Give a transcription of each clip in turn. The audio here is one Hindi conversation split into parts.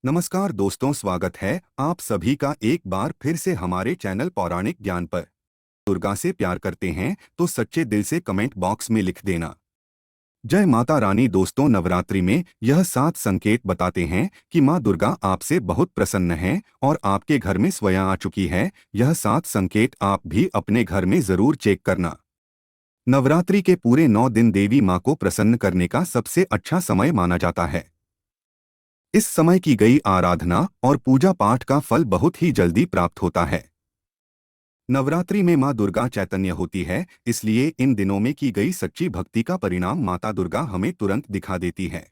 नमस्कार दोस्तों, स्वागत है आप सभी का एक बार फिर से हमारे चैनल पौराणिक ज्ञान पर। दुर्गा से प्यार करते हैं तो सच्चे दिल से कमेंट बॉक्स में लिख देना जय माता रानी। दोस्तों, नवरात्रि में यह 7 संकेत बताते हैं कि माँ दुर्गा आपसे बहुत प्रसन्न है और आपके घर में स्वयं आ चुकी है। यह 7 संकेत आप भी अपने घर में जरूर चेक करना। नवरात्रि के पूरे 9 दिन देवी माँ को प्रसन्न करने का सबसे अच्छा समय माना जाता है। इस समय की गई आराधना और पूजा पाठ का फल बहुत ही जल्दी प्राप्त होता है। नवरात्रि में मां दुर्गा चैतन्य होती है, इसलिए इन दिनों में की गई सच्ची भक्ति का परिणाम माता दुर्गा हमें तुरंत दिखा देती है।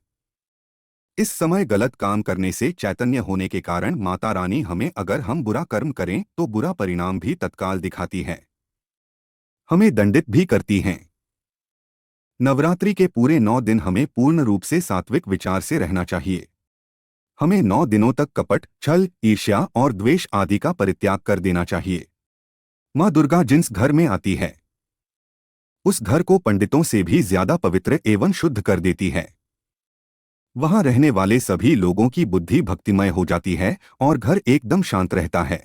इस समय गलत काम करने से चैतन्य होने के कारण माता रानी हमें अगर हम बुरा कर्म करें तो बुरा परिणाम भी तत्काल दिखाती है, हमें दंडित भी करती हैं। नवरात्रि के पूरे 9 दिन हमें पूर्ण रूप से सात्विक विचार से रहना चाहिए। हमें 9 दिनों तक कपट, छल, ईर्ष्या और द्वेष आदि का परित्याग कर देना चाहिए। माँ दुर्गा जिस घर में आती है उस घर को पंडितों से भी ज्यादा पवित्र एवं शुद्ध कर देती है। वहां रहने वाले सभी लोगों की बुद्धि भक्तिमय हो जाती है और घर एकदम शांत रहता है,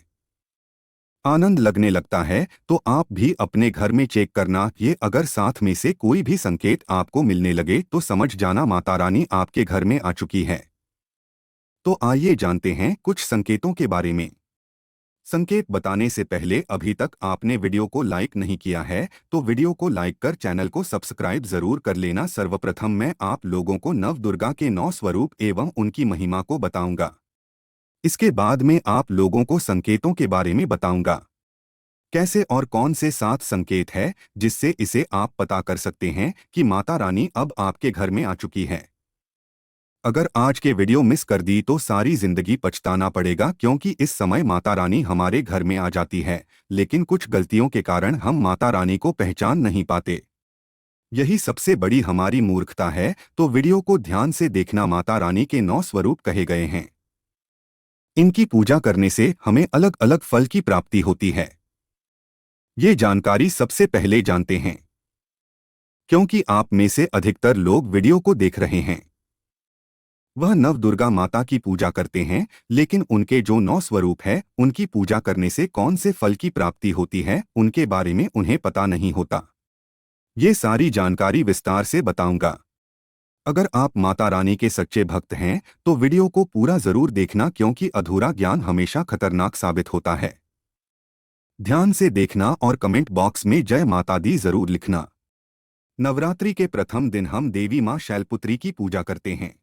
आनंद लगने लगता है। तो आप भी अपने घर में चेक करना, ये अगर साथ में से कोई भी संकेत आपको मिलने लगे तो समझ जाना माता रानी आपके घर में आ चुकी है। तो आइए जानते हैं कुछ संकेतों के बारे में। संकेत बताने से पहले अभी तक आपने वीडियो को लाइक नहीं किया है तो वीडियो को लाइक कर चैनल को सब्सक्राइब जरूर कर लेना। सर्वप्रथम मैं आप लोगों को नव दुर्गा के 9 स्वरूप एवं उनकी महिमा को बताऊंगा। इसके बाद में आप लोगों को संकेतों के बारे में बताऊंगा, कैसे और कौन से 7 संकेत है जिससे इसे आप पता कर सकते हैं कि माता रानी अब आपके घर में आ चुकी है। अगर आज के वीडियो मिस कर दी तो सारी जिंदगी पछताना पड़ेगा, क्योंकि इस समय माता रानी हमारे घर में आ जाती है, लेकिन कुछ गलतियों के कारण हम माता रानी को पहचान नहीं पाते। यही सबसे बड़ी हमारी मूर्खता है। तो वीडियो को ध्यान से देखना। माता रानी के 9 स्वरूप कहे गए हैं। इनकी पूजा करने से हमें अलग अलग फल की प्राप्ति होती है। ये जानकारी सबसे पहले जानते हैं, क्योंकि आप में से अधिकतर लोग वीडियो को देख रहे हैं। वह नव दुर्गा माता की पूजा करते हैं, लेकिन उनके जो 9 स्वरूप है उनकी पूजा करने से कौन से फल की प्राप्ति होती है उनके बारे में उन्हें पता नहीं होता। ये सारी जानकारी विस्तार से बताऊंगा। अगर आप माता रानी के सच्चे भक्त हैं तो वीडियो को पूरा जरूर देखना, क्योंकि अधूरा ज्ञान हमेशा खतरनाक साबित होता है। ध्यान से देखना और कमेंट बॉक्स में जय माता दी जरूर लिखना। नवरात्रि के प्रथम दिन हम देवी मां शैलपुत्री की पूजा करते हैं।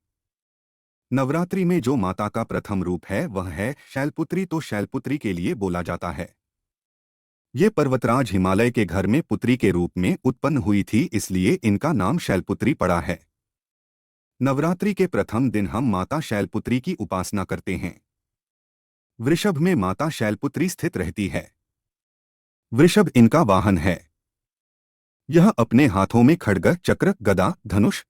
नवरात्रि में जो माता का प्रथम रूप है वह है शैलपुत्री। तो शैलपुत्री के लिए बोला जाता है, ये पर्वतराज हिमालय के घर में पुत्री के रूप में उत्पन्न हुई थी, इसलिए इनका नाम शैलपुत्री पड़ा है। नवरात्रि के प्रथम दिन हम माता शैलपुत्री की उपासना करते हैं। वृषभ में माता शैलपुत्री स्थित रहती है। वृषभ इनका वाहन है। यह अपने हाथों में खड्ग, चक्र, गदा, धनुष,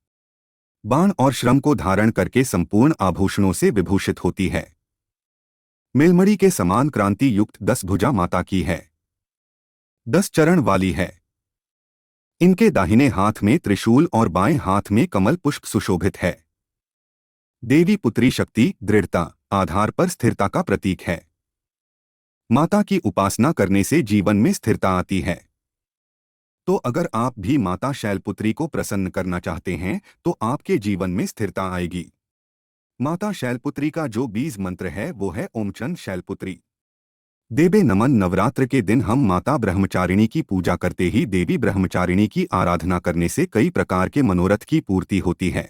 बाण और श्रम को धारण करके संपूर्ण आभूषणों से विभूषित होती है। मेलमणि के समान क्रांति युक्त 10 भुजा माता की है। 10 चरण वाली है। इनके दाहिने हाथ में त्रिशूल और बाएं हाथ में कमल पुष्प सुशोभित है। देवी पुत्री शक्ति, दृढ़ता, आधार पर स्थिरता का प्रतीक है। माता की उपासना करने से जीवन में स्थिरता आती है। तो अगर आप भी माता शैलपुत्री को प्रसन्न करना चाहते हैं तो आपके जीवन में स्थिरता आएगी। माता शैलपुत्री का जो बीज मंत्र है वो है ओम चंद शैलपुत्री देवे नमन। नवरात्र के दिन हम माता ब्रह्मचारिणी की पूजा करते ही देवी ब्रह्मचारिणी की आराधना करने से कई प्रकार के मनोरथ की पूर्ति होती है।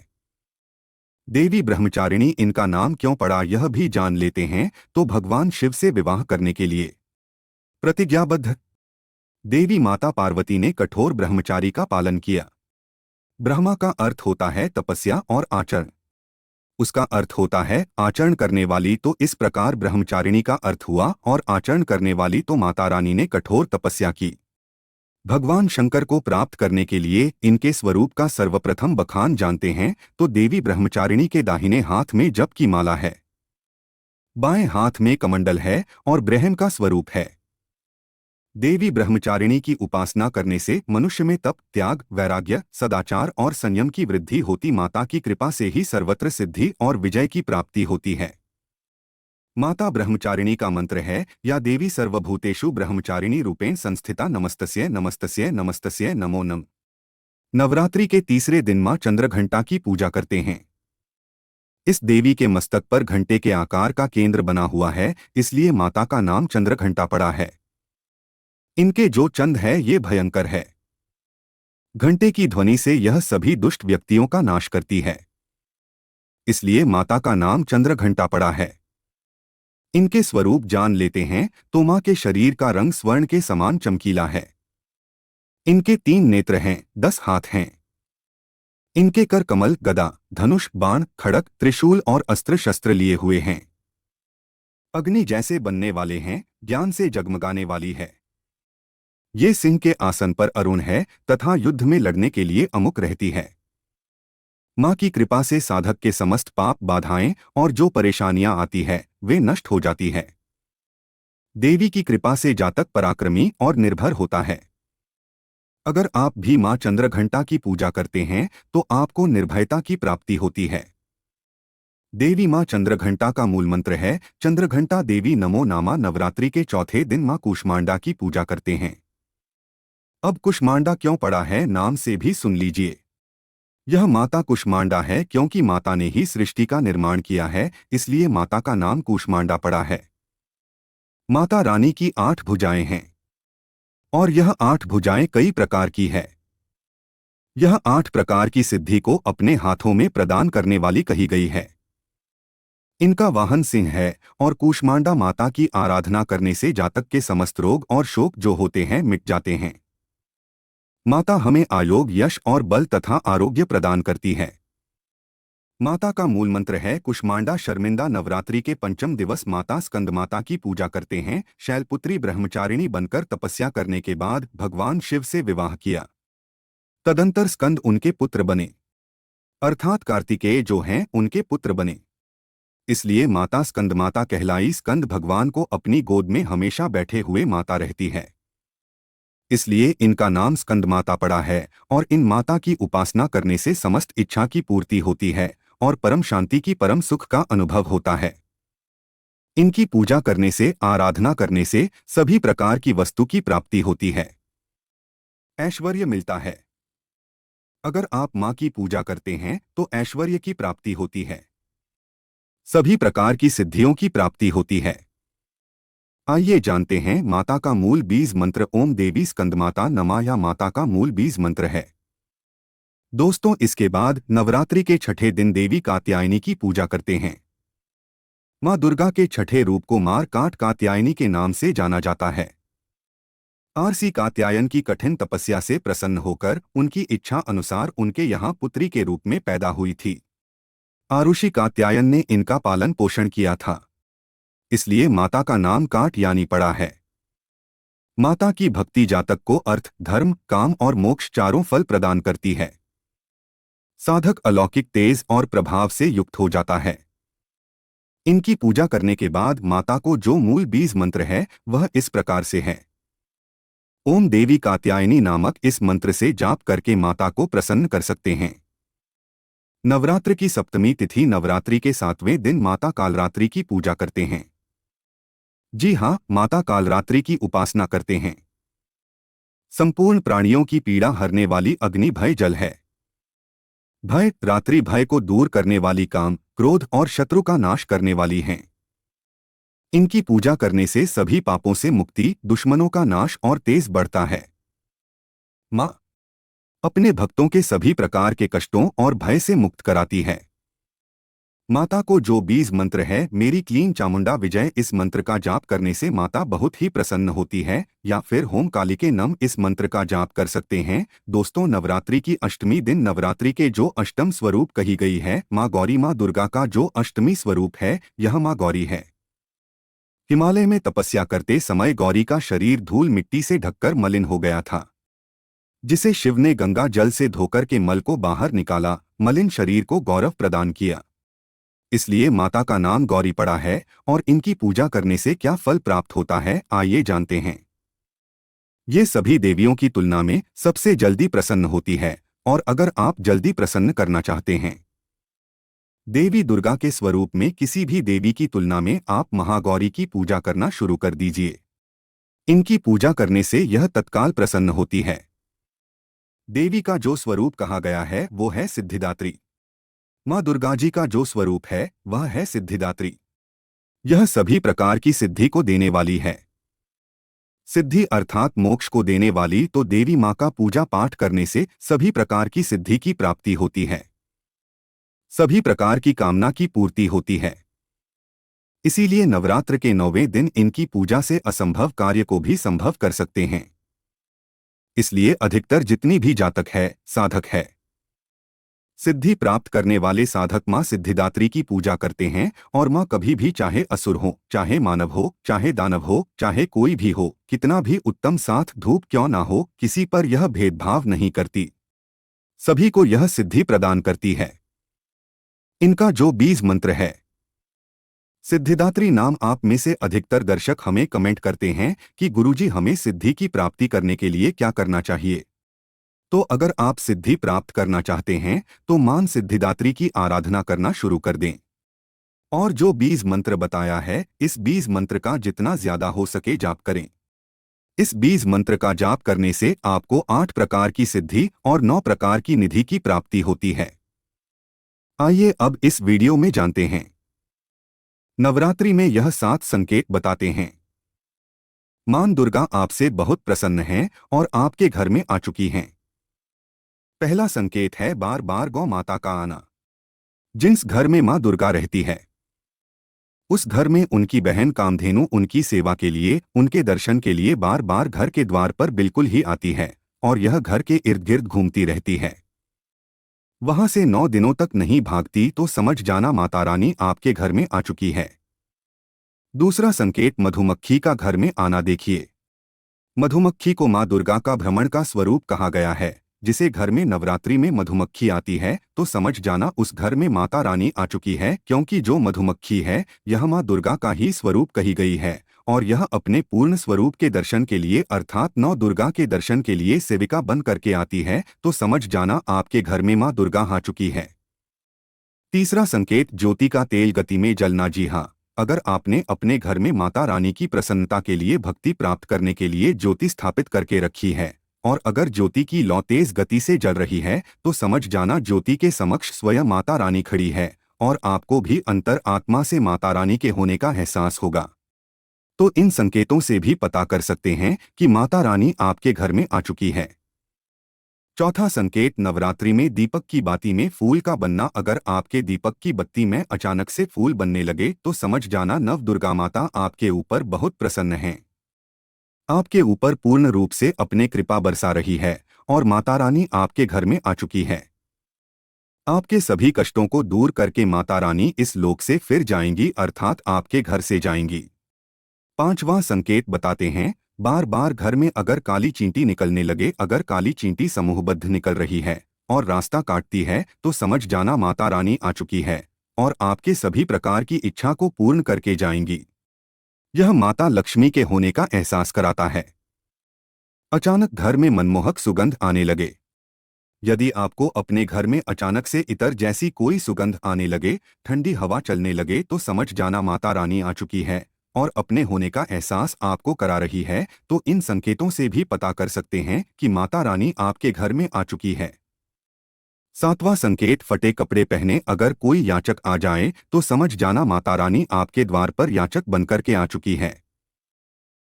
देवी ब्रह्मचारिणी इनका नाम क्यों पड़ा यह भी जान लेते हैं। तो भगवान शिव से विवाह करने के लिए प्रतिज्ञाबद्ध देवी माता पार्वती ने कठोर ब्रह्मचारी का पालन किया। ब्रह्मा का अर्थ होता है तपस्या और आचरण, उसका अर्थ होता है आचरण करने वाली। तो इस प्रकार ब्रह्मचारिणी का अर्थ हुआ और आचरण करने वाली। तो माता रानी ने कठोर तपस्या की। भगवान शंकर को प्राप्त करने के लिए इनके स्वरूप का सर्वप्रथम बखान जानते हैं। तो देवी ब्रह्मचारिणी के दाहिने हाथ में जप की माला है, बाएं हाथ में कमंडल है और ब्रह्म का स्वरूप है। देवी ब्रह्मचारिणी की उपासना करने से मनुष्य में तप, त्याग, वैराग्य, सदाचार और संयम की वृद्धि होती। माता की कृपा से ही सर्वत्र सिद्धि और विजय की प्राप्ति होती है। माता ब्रह्मचारिणी का मंत्र है, या देवी सर्वभूतेषु ब्रह्मचारिणी रूपेण संस्थिता नमस्तस्यै नमस्तस्यै नमस्तस्यै नमो नम। नवरात्रि के तीसरे दिन मां चंद्रघंटा की पूजा करते हैं। इस देवी के मस्तक पर घंटे के आकार का केंद्र बना हुआ है, इसलिए माता का नाम चंद्रघंटा पड़ा है। इनके जो चंद है ये भयंकर है। घंटे की ध्वनि से यह सभी दुष्ट व्यक्तियों का नाश करती है, इसलिए माता का नाम चंद्रघंटा पड़ा है। इनके स्वरूप जान लेते हैं तो मां के शरीर का रंग स्वर्ण के समान चमकीला है। इनके 3 नेत्र हैं, 10 हाथ हैं। इनके कर कमल, गदा, धनुष, बाण, खड़क, त्रिशूल और अस्त्र शस्त्र लिए हुए हैं। अग्नि जैसे बनने वाले हैं, ज्ञान से जगमगाने वाली है। ये सिंह के आसन पर अरुण है तथा युद्ध में लड़ने के लिए अमुक रहती है। मां की कृपा से साधक के समस्त पाप, बाधाएं और जो परेशानियां आती है वे नष्ट हो जाती है। देवी की कृपा से जातक पराक्रमी और निर्भर होता है। अगर आप भी मां चंद्रघंटा की पूजा करते हैं तो आपको निर्भयता की प्राप्ति होती है। देवी मां चंद्रघंटा का मूल मंत्र है चंद्रघंटा देवी नमो नामा। नवरात्रि के चौथे दिन मां कूष्मांडा की पूजा करते हैं। अब कुष्मांडा क्यों पड़ा है, नाम से भी सुन लीजिए। यह माता कुष्मांडा है क्योंकि माता ने ही सृष्टि का निर्माण किया है, इसलिए माता का नाम कूष्मांडा पड़ा है। माता रानी की 8 भुजाएं हैं और यह 8 भुजाएं कई प्रकार की है। यह 8 प्रकार की सिद्धि को अपने हाथों में प्रदान करने वाली कही गई है। इनका वाहन सिंह है और कूष्मांडा माता की आराधना करने से जातक के समस्त रोग और शोक जो होते हैं मिट जाते हैं। माता हमें आयोग, यश और बल तथा आरोग्य प्रदान करती है। माता का मूल मंत्र है कुष्मांडा शर्मिंदा। नवरात्रि के पंचम दिवस माता स्कंदमाता की पूजा करते हैं। शैलपुत्री ब्रह्मचारिणी बनकर तपस्या करने के बाद भगवान शिव से विवाह किया। तदंतर स्कंद उनके पुत्र बने, अर्थात कार्तिकेय जो हैं उनके पुत्र बने। इसलिए माता स्कंदमाता कहलाई। स्कंद भगवान को अपनी गोद में हमेशा बैठे हुए माता रहती है, इसलिए इनका नाम स्कंदमाता पड़ा है। और इन माता की उपासना करने से समस्त इच्छा की पूर्ति होती है और परम शांति की परम सुख का अनुभव होता है। इनकी पूजा करने से, आराधना करने से सभी प्रकार की वस्तु की प्राप्ति होती है, ऐश्वर्य मिलता है। अगर आप मां की पूजा करते हैं तो ऐश्वर्य की प्राप्ति होती है, सभी प्रकार की सिद्धियों की प्राप्ति होती है। आइए जानते हैं माता का मूल बीज मंत्र। ओम देवी स्कंदमाता नमः या माता का मूल बीज मंत्र है। दोस्तों, इसके बाद नवरात्रि के छठे दिन देवी कात्यायनी की पूजा करते हैं। मां दुर्गा के छठे रूप को मार काट कात्यायनी के नाम से जाना जाता है। आरसी कात्यायन की कठिन तपस्या से प्रसन्न होकर उनकी इच्छा अनुसार उनके यहाँ पुत्री के रूप में पैदा हुई थी। आरुषि कात्यायन ने इनका पालन पोषण किया था, इसलिए माता का नाम कात्यायनी पड़ा है। माता की भक्ति जातक को अर्थ, धर्म, काम और मोक्ष चारों फल प्रदान करती है। साधक अलौकिक तेज और प्रभाव से युक्त हो जाता है। इनकी पूजा करने के बाद माता को जो मूल बीज मंत्र है वह इस प्रकार से है। ओम देवी कात्यायनी नामक इस मंत्र से जाप करके माता को प्रसन्न कर सकते हैं। नवरात्र की सप्तमी तिथि नवरात्रि के 7वें दिन माता कालरात्रि की पूजा करते हैं। जी हाँ, माता कालरात्रि की उपासना करते हैं। संपूर्ण प्राणियों की पीड़ा हरने वाली अग्नि भय जल है। भय, रात्रि भय को दूर करने वाली, काम, क्रोध और शत्रु का नाश करने वाली हैं। इनकी पूजा करने से सभी पापों से मुक्ति, दुश्मनों का नाश और तेज बढ़ता है। मां अपने भक्तों के सभी प्रकार के कष्टों और भय से मुक्त कराती है। माता को जो बीज मंत्र है मेरी क्लीन चामुंडा विजय, इस मंत्र का जाप करने से माता बहुत ही प्रसन्न होती है। या फिर होम कालिके नम इस मंत्र का जाप कर सकते हैं। दोस्तों, नवरात्रि की अष्टमी दिन नवरात्रि के जो अष्टम स्वरूप कही गई है माँ गौरी, माँ दुर्गा का जो अष्टमी स्वरूप है यह माँ गौरी है। हिमालय में तपस्या करते समय गौरी का शरीर धूल मिट्टी से ढककर मलिन हो गया था, जिसे शिव ने गंगा जल से धोकर के मल को बाहर निकाला, मलिन शरीर को गौरव प्रदान किया। इसलिए माता का नाम गौरी पड़ा है। और इनकी पूजा करने से क्या फल प्राप्त होता है आइए जानते हैं। ये सभी देवियों की तुलना में सबसे जल्दी प्रसन्न होती है, और अगर आप जल्दी प्रसन्न करना चाहते हैं देवी दुर्गा के स्वरूप में किसी भी देवी की तुलना में आप महागौरी की पूजा करना शुरू कर दीजिए। इनकी पूजा करने से यह तत्काल प्रसन्न होती है। देवी का जो स्वरूप कहा गया है वो है सिद्धिदात्री। माँ दुर्गा जी का जो स्वरूप है वह है सिद्धिदात्री। यह सभी प्रकार की सिद्धि को देने वाली है। सिद्धि अर्थात मोक्ष को देने वाली तो देवी माँ का पूजा पाठ करने से सभी प्रकार की सिद्धि की प्राप्ति होती है, सभी प्रकार की कामना की पूर्ति होती है। इसीलिए नवरात्र के 9वें दिन इनकी पूजा से असंभव कार्य को भी संभव कर सकते हैं। इसलिए अधिकतर जितनी भी जातक है, साधक है, सिद्धि प्राप्त करने वाले साधक माँ सिद्धिदात्री की पूजा करते हैं और माँ कभी भी चाहे असुर हो, चाहे मानव हो, चाहे दानव हो, चाहे कोई भी हो, कितना भी उत्तम साथ धूप क्यों ना हो, किसी पर यह भेदभाव नहीं करती, सभी को यह सिद्धि प्रदान करती है। इनका जो बीज मंत्र है सिद्धिदात्री नाम, आप में से अधिकतर दर्शक हमें कमेंट करते हैं कि गुरुजी हमें सिद्धि की प्राप्ति करने के लिए क्या करना चाहिए। तो अगर आप सिद्धि प्राप्त करना चाहते हैं तो मां सिद्धिदात्री की आराधना करना शुरू कर दें और जो बीज मंत्र बताया है इस बीज मंत्र का जितना ज्यादा हो सके जाप करें। इस बीज मंत्र का जाप करने से आपको 8 प्रकार की सिद्धि और 9 प्रकार की निधि की प्राप्ति होती है। आइए अब इस वीडियो में जानते हैं। नवरात्रि में यह 7 संकेत बताते हैं। मां दुर्गा आपसे बहुत प्रसन्न हैं और आपके घर में आ चुकी हैं। पहला संकेत है बार बार गौ माता का आना। जिस घर में मां दुर्गा रहती है उस घर में उनकी बहन कामधेनु उनकी सेवा के लिए, उनके दर्शन के लिए बार बार घर के द्वार पर बिल्कुल ही आती है और यह घर के इर्द गिर्द घूमती रहती है। वहां से 9 दिनों तक नहीं भागती तो समझ जाना माता रानी आपके घर में आ चुकी है। दूसरा संकेत मधुमक्खी का घर में आना देखिए। मधुमक्खी को मां दुर्गा का भ्रमण का स्वरूप कहा गया है। जिसे घर में नवरात्रि में मधुमक्खी आती है तो समझ जाना उस घर में माता रानी आ चुकी है, क्योंकि जो मधुमक्खी है यह मां दुर्गा का ही स्वरूप कही गई है और यह अपने पूर्ण स्वरूप के दर्शन के लिए अर्थात 9 दुर्गा के दर्शन के लिए सेविका बन करके आती है, तो समझ जाना आपके घर में मां दुर्गा आ चुकी है। तीसरा संकेत ज्योति का तेल गति में जलना। जी हाँ, अगर आपने अपने घर में माता रानी की प्रसन्नता के लिए भक्ति प्राप्त करने के लिए ज्योति स्थापित करके रखी है और अगर ज्योति की लौ तेज गति से जल रही है तो समझ जाना ज्योति के समक्ष स्वयं माता रानी खड़ी है और आपको भी अंतर आत्मा से माता रानी के होने का एहसास होगा। तो इन संकेतों से भी पता कर सकते हैं कि माता रानी आपके घर में आ चुकी है। चौथा संकेत नवरात्रि में दीपक की बाती में फूल का बनना। अगर आपके दीपक की बत्ती में अचानक से फूल बनने लगे तो समझ जाना नव दुर्गा माता आपके ऊपर बहुत प्रसन्न हैं, आपके ऊपर पूर्ण रूप से अपने कृपा बरसा रही है और माता रानी आपके घर में आ चुकी है। आपके सभी कष्टों को दूर करके माता रानी इस लोक से फिर जाएंगी अर्थात आपके घर से जाएंगी। पांचवां संकेत बताते हैं बार बार घर में अगर काली चींटी निकलने लगे, अगर काली चींटी समूहबद्ध निकल रही है और रास्ता काटती है तो समझ जाना माता रानी आ चुकी है और आपके सभी प्रकार की इच्छा को पूर्ण करके जाएंगी। यह माता लक्ष्मी के होने का एहसास कराता है। अचानक घर में मनमोहक सुगंध आने लगे। यदि आपको अपने घर में अचानक से इतर जैसी कोई सुगंध आने लगे, ठंडी हवा चलने लगे तो समझ जाना माता रानी आ चुकी है और अपने होने का एहसास आपको करा रही है। तो इन संकेतों से भी पता कर सकते हैं कि माता रानी आपके घर में आ चुकी है। सातवां संकेत फटे कपड़े पहने। अगर कोई याचक आ जाए तो समझ जाना माता रानी आपके द्वार पर याचक बनकर के आ चुकी है।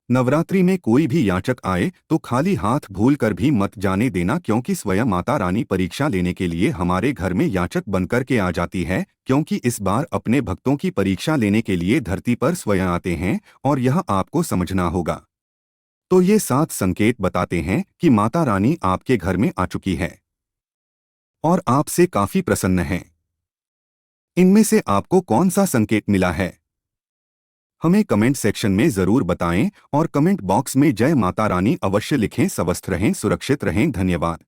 नवरात्रि में कोई भी याचक आए तो खाली हाथ भूलकर भी मत जाने देना, क्योंकि स्वयं माता रानी परीक्षा लेने के लिए हमारे घर में याचक बनकर के आ जाती है, क्योंकि इस बार अपने भक्तों की परीक्षा लेने के लिए धरती पर स्वयं आते हैं और यह आपको समझना होगा। तो ये 7 संकेत बताते हैं कि माता रानी आपके घर में आ चुकी है और आपसे काफी प्रसन्न हैं। इनमें से आपको कौन सा संकेत मिला है हमें कमेंट सेक्शन में जरूर बताएं और कमेंट बॉक्स में जय माता रानी अवश्य लिखें। स्वस्थ रहें, सुरक्षित रहें। धन्यवाद।